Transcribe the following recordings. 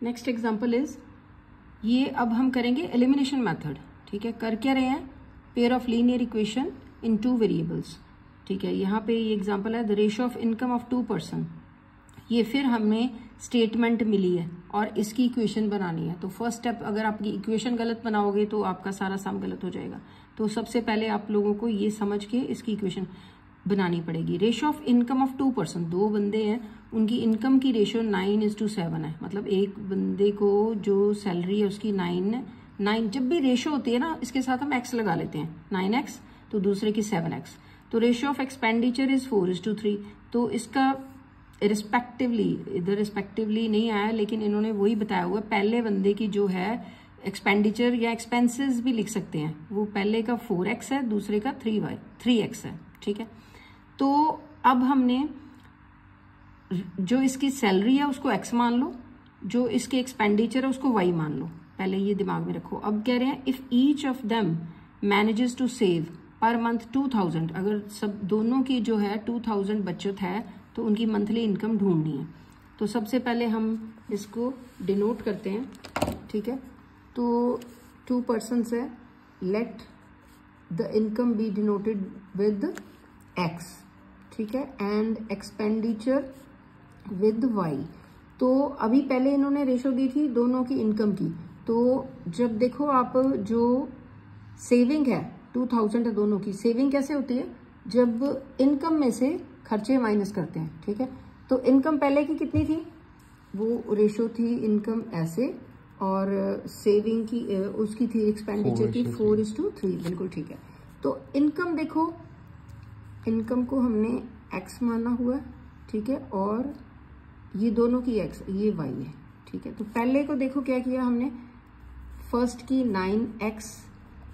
Next example is, ये अब हम करेंगे एलिमिनेशन मेथड। ठीक है, कर क्या रहे हैं, pair of linear equation in 2 variables. ठीक है, यहाँ पे ये एग्जांपल है the ratio of income of 2 person. ये फिर हमें स्टेटमेंट मिली है और इसकी इक्वेशन बनानी है। तो फर्स्ट स्टेप, अगर आपकी इक्वेशन गलत बनाओगे तो आपका सारा सम गलत हो जाएगा। तो सबसे पहले आप लोगों को ये समझ के इसकी इक्वेशन बनानी पड़ेगी। Ratio of income of 2 person, 2 बंदे हैं, उनकी इनकम की रेशियो 9:7 है। मतलब एक बंदे को जो सैलरी है उसकी 9। जब भी रेशियो होती है ना, इसके साथ हम एक्स लगा लेते हैं, 9x, तो दूसरे की 7x। तो रेशियो ऑफ एक्सपेंडिचर इज 4:3। तो इसका रिस्पेक्टिवली, इधर रिस्पेक्टिवली नहीं आया, लेकिन इन्होंने वही बताया हुआ, पहले बंदे की जो है एक्सपेंडिचर या एक्सपेंसेस भी लिख सकते हैं, वो पहले का 4x है, दूसरे का 3x है। ठीक है, तो अब हमने जो इसकी सैलरी है उसको x मान लो, जो इसके एक्सपेंडिचर है उसको y मान लो। पहले ये दिमाग में रखो। अब कह रहे हैं if each of them manages to save per month 2000, अगर सब दोनों की जो है 2000 बचत है तो उनकी मंथली इनकम ढूंढनी है। तो सबसे पहले हम इसको डिनोट करते हैं। ठीक है, तो 2 पर्सन्स है, let the income B denoted with x। ठीक है, एंड एक्सपेंडिचर विद y। तो अभी पहले इन्होंने रेशो दी थी दोनों की इनकम की। तो जब देखो आप, जो सेविंग है 2000 है दोनों की, सेविंग कैसे होती है, जब इनकम में से खर्चे माइनस करते हैं। ठीक है, तो इनकम पहले की कितनी थी, वो रेशो थी इनकम ऐसे, और सेविंग की उसकी थी एक्सपेंडिचर की 4:3। बिल्कुल ठीक है। तो इनकम देखो, इनकम को हमने x माना हुआ है। ठीक है, और ये दोनों की x, ये y है। ठीक है, तो पहले को देखो क्या किया हमने, फर्स्ट की 9x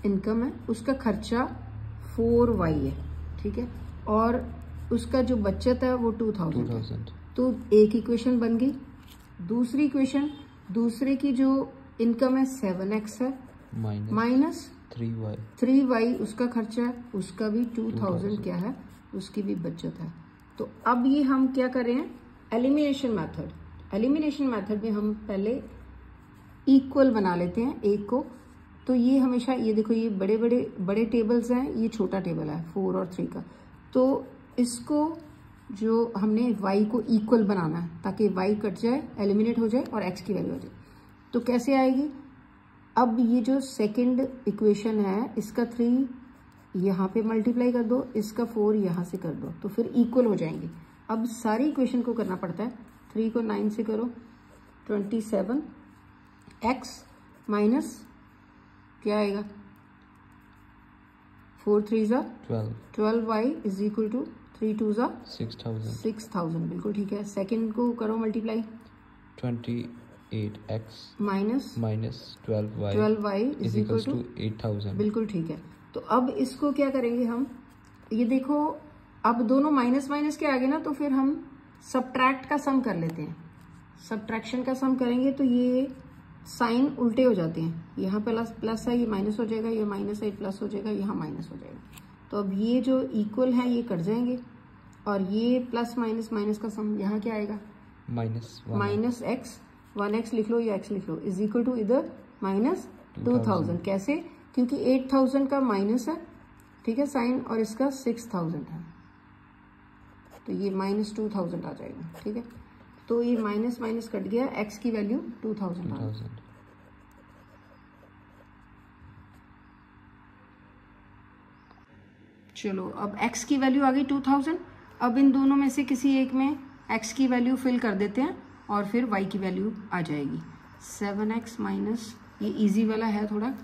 इनकम है, उसका खर्चा 4y है। ठीक है, और उसका जो बचत है वो 2000। तो एक इक्वेशन बन गई। दूसरी इक्वेशन, दूसरे की जो इनकम है 7x है, माइनस 3y उसका खर्चा है, उसका भी 2000 क्या है, उसकी भी बचत है। तो अब ये हम क्या कर रहे हैं, एलिमिनेशन मेथड। एलिमिनेशन मेथड में हम पहले इक्वल बना लेते हैं एक को। तो ये हमेशा, ये देखो, ये बड़े टेबल्स हैं, ये छोटा टेबल है 4 और 3 का। तो इसको जो हमने y को इक्वल बनाना है ताकि y कट जाए, एलिमिनेट हो जाए और x की वैल्यू आ जाए। तो कैसे आएगी, अब ये जो सेकंड इक्वेशन है, इसका 3 यहाँ पे मल्टीप्लाई कर दो, इसका 4 यहाँ से कर दो, तो फिर इक्वल हो जाएंगे। अब सारी इक्वेशन को करना पड़ता है। 3 को 9 से करो, 27x माइनस क्या आएगा, 4 3 12y इज इक्वल टू 3 2 6000। बिल्कुल ठीक है। सेकंड को करो multiply, 28x minus 12y is equal to 8000। बिल्कुल ठीक है। तो अब इसको क्या करेंगे हम, ये देखो, अब दोनों माइनस माइनस के आगे ना, तो फिर हम सब्ट्रैक्ट का सम कर लेते हैं। सब्ट्रैक्शन का सम करेंगे तो ये साइन उल्टे हो जाते हैं, यहाँ प्लस है, ये माइनस हो जाएगा, ये माइनस है, प्लस हो जाएगा, यहाँ माइनस हो जाएगा। तो अब ये जो इक्वल है ये कट जाएंगे, और ये प्लस माइनस माइनस का सम यहाँ क्या आएगा, माइनस x, 1x लिख लो या x लिख लो, इज इक्वल टू इधर माइनस 2000। कैसे, क्योंकि 8000 का माइनस है, ठीक है, साइन, और इसका 6000 है, तो ये माइनस 2000 आ जाएगा। ठीक है, तो ये माइनस माइनस कट गया, x की वैल्यू 2000 आ गई। चलो, अब x की वैल्यू आ गई 2000। अब इन दोनों में से किसी एक में x की वैल्यू फिल कर देते हैं और फिर y की वैल्यू आ जाएगी। 7x माइनस, ये इजी वाला है थोड़ा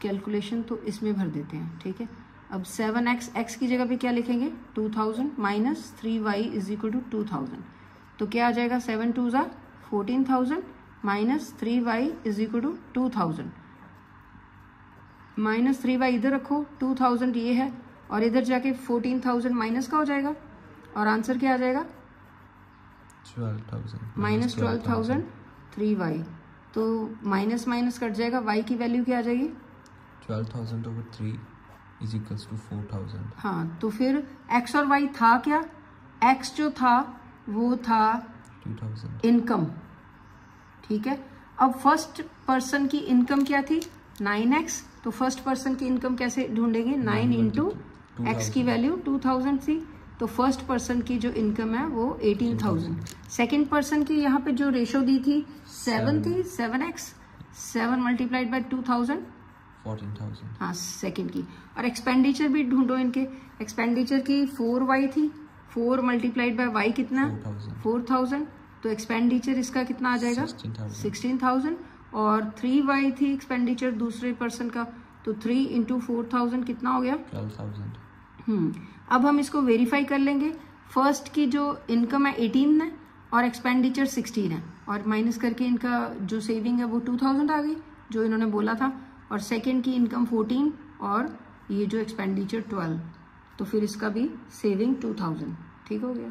कैलकुलेशन, तो इसमें भर देते हैं। ठीक है, अब 7x, x की जगह पे क्या लिखेंगे, 2000 minus 3y is equal to 2000। तो क्या आ जाएगा, 7 2 ज़ा 14000 minus 3y is equal to 2000। Minus 3y इधर रखो, 2000 ये है, और इधर जाके 14000 माइनस का हो जाएगा, और आंसर क्या आ जाएगा, 12,000 माइनस 12,000 3y। तो माइनस माइनस कट जाएगा, y की वैल्यू क्या आ जाएगी, 12,000 over 3 is equals to 4,000। हाँ, तो फिर x और y था क्या, x जो था वो था 2000 इनकम, ठीक है। अब फर्स्ट पर्सन की इनकम क्या थी 9x, तो फर्स्ट पर्सन की इनकम कैसे ढूंढेंगे 9 इंटू एक्स की वैल्यू 2000 थी, तो फर्स्ट पर्सन की जो इनकम है वो 18,000। सेकेंड पर्सन की यहाँ पे जो रेशो दी थी 7 थी, 7x, 7 मल्टीप्लाइड बाय 2000 14,000। हाँ सेकेंड की। और एक्सपेंडिचर भी ढूंढो इनके, एक्सपेंडिचर की 4y थी, 4 मल्टीप्लाइड बाय y कितना 4,000, तो एक्सपेंडिचर इसका कितना आ जाएगा 16,000। और 3y थी एक्सपेंडिचर दूसरे पर्सन का, तो 3 इंटू 4,000 कितना हो गया 12,000। अब हम इसको वेरीफाई कर लेंगे। फर्स्ट की जो इनकम है 18 है और एक्सपेंडिचर 16 है, और माइनस करके इनका जो सेविंग है वो 2000 आ गई जो इन्होंने बोला था, और सेकंड की इनकम 14 और ये जो एक्सपेंडिचर 12, तो फिर इसका भी सेविंग 2000। ठीक हो गया।